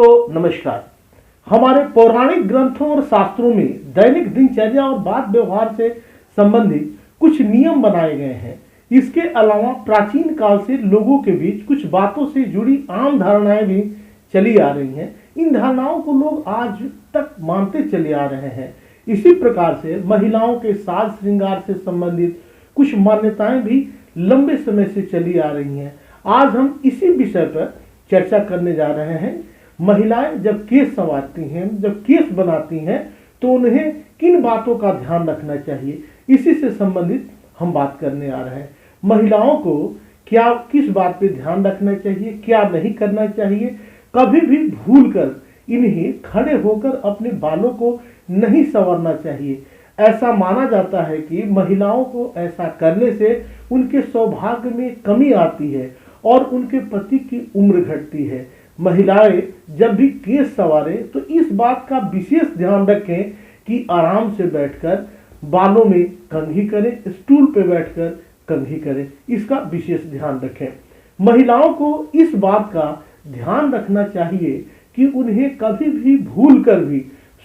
दोस्तों नमस्कार। हमारे पौराणिक ग्रंथों और शास्त्रों में दैनिक दिनचर्या और बात व्यवहार से संबंधित कुछ नियम बनाए गए हैं। इसके अलावा प्राचीन काल से लोगों के बीच कुछ बातों से जुड़ी आम धारणाएं भी चली आ रही हैं। इन धारणाओं को लोग आज तक मानते चले आ रहे हैं। इसी प्रकार से महिलाओं के साज श्रृंगार से संबंधित कुछ मान्यताएं भी लंबे समय से चली आ रही हैं। आज हम इसी विषय पर चर्चा करने जा रहे हैं। महिलाएं जब केस संवारती हैं, जब केस बनाती हैं, तो उन्हें किन बातों का ध्यान रखना चाहिए, इसी से संबंधित हम बात करने आ रहे हैं। महिलाओं को क्या किस बात पे ध्यान रखना चाहिए, क्या नहीं करना चाहिए। कभी भी भूलकर इन्हें खड़े होकर अपने बालों को नहीं संवारना चाहिए। ऐसा माना जाता है कि महिलाओं को ऐसा करने से उनके सौभाग्य में कमी आती है और उनके पति की उम्र घटती है। महिलाएं जब भी केस संवारे तो इस बात का विशेष ध्यान रखें कि आराम से बैठकर बालों में कंघी करें, स्टूल पर बैठकर कंघी करें, इसका विशेष ध्यान रखें। महिलाओं को इस बात का ध्यान रखना चाहिए कि उन्हें कभी भी भूलकर भी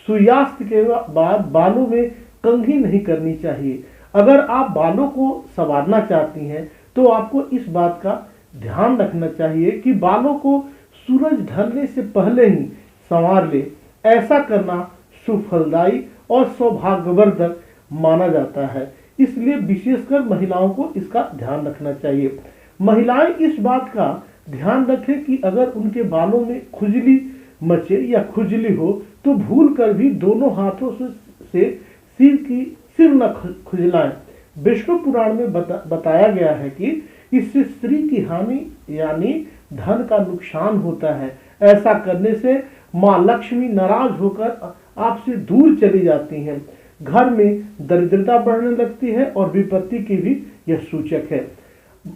सूर्यास्त के बाद बालों में कंघी नहीं करनी चाहिए। अगर आप बालों को संवारना चाहती हैं तो आपको इस बात का ध्यान रखना चाहिए कि बालों को सूरज ढलने से पहले ही संवार ले। ऐसा करना शुभ फलदायी और सौभाग्यवर्धक माना जाता है, इसलिए विशेषकर महिलाओं को इसका ध्यान रखना चाहिए। महिलाएं इस बात का ध्यान रखें कि अगर उनके बालों में खुजली मचे या खुजली हो तो भूल कर भी दोनों हाथों से सिर न खुजलाएं। विष्णु पुराण में बताया गया है कि इससे स्त्री की हानि यानी धन का नुकसान होता है। ऐसा करने से माँ लक्ष्मी नाराज होकर आपसे दूर चली जाती हैं, घर में दरिद्रता बढ़ने लगती है और विपत्ति की भी यह सूचक है।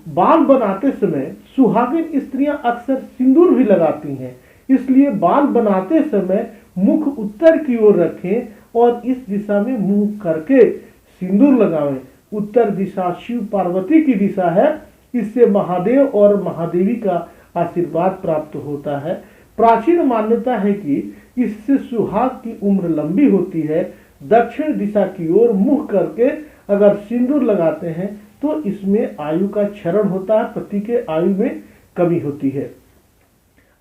बाल बनाते समय सुहागिन स्त्रियां अक्सर सिंदूर भी लगाती हैं, इसलिए बाल बनाते समय मुख उत्तर की ओर रखें और इस दिशा में मुंह करके सिंदूर लगावें। उत्तर दिशा शिव पार्वती की दिशा है, इससे महादेव और महादेवी का आशीर्वाद प्राप्त होता है। प्राचीन मान्यता है कि इससे सुहाग की उम्र लंबी होती है। दक्षिण दिशा की ओर मुंह करके अगर सिंदूर लगाते हैं तो इसमें आयु का क्षरण होता है, पति के आयु में कमी होती है।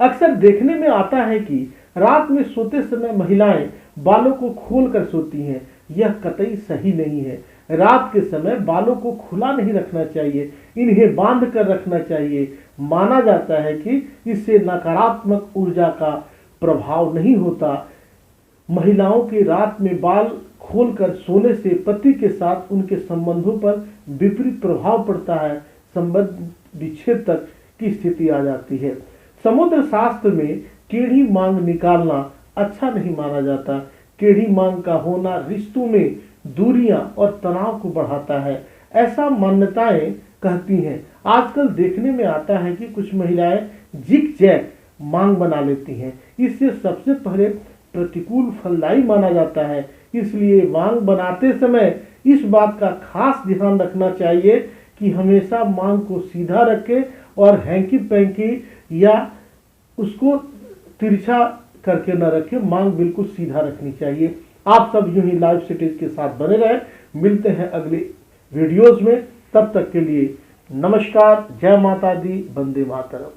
अक्सर देखने में आता है कि रात में सोते समय महिलाएं बालों को खोलकर सोती हैं। यह कतई सही नहीं है। रात के समय बालों को खुला नहीं रखना चाहिए, इन्हें बांध कर रखना चाहिए। माना जाता है कि इससे नकारात्मक ऊर्जा का प्रभाव नहीं होता। महिलाओं के रात में बाल खोलकर सोने से पति के साथ उनके संबंधों पर विपरीत प्रभाव पड़ता है, संबंध विच्छेद तक की स्थिति आ जाती है। समुद्र शास्त्र में टेढ़ी मांग निकालना अच्छा नहीं माना जाता। टेढ़ी मांग का होना रिश्तों में दूरियां और तनाव को बढ़ाता है, ऐसा मान्यताएं कहती हैं। आजकल देखने में आता है कि कुछ महिलाएं जिग जैग मांग बना लेती हैं। इससे सबसे पहले प्रतिकूल फलदायी माना जाता है, इसलिए मांग बनाते समय इस बात का खास ध्यान रखना चाहिए कि हमेशा मांग को सीधा रखें और हैंकी पैंकी या उसको तिरछा करके न रखें। मांग बिल्कुल सीधा रखनी चाहिए। आप सब यूं ही लाइव सिटीज के साथ बने रहें। मिलते हैं अगले वीडियोस में, तब तक के लिए नमस्कार। जय माता दी, वंदे मातरम।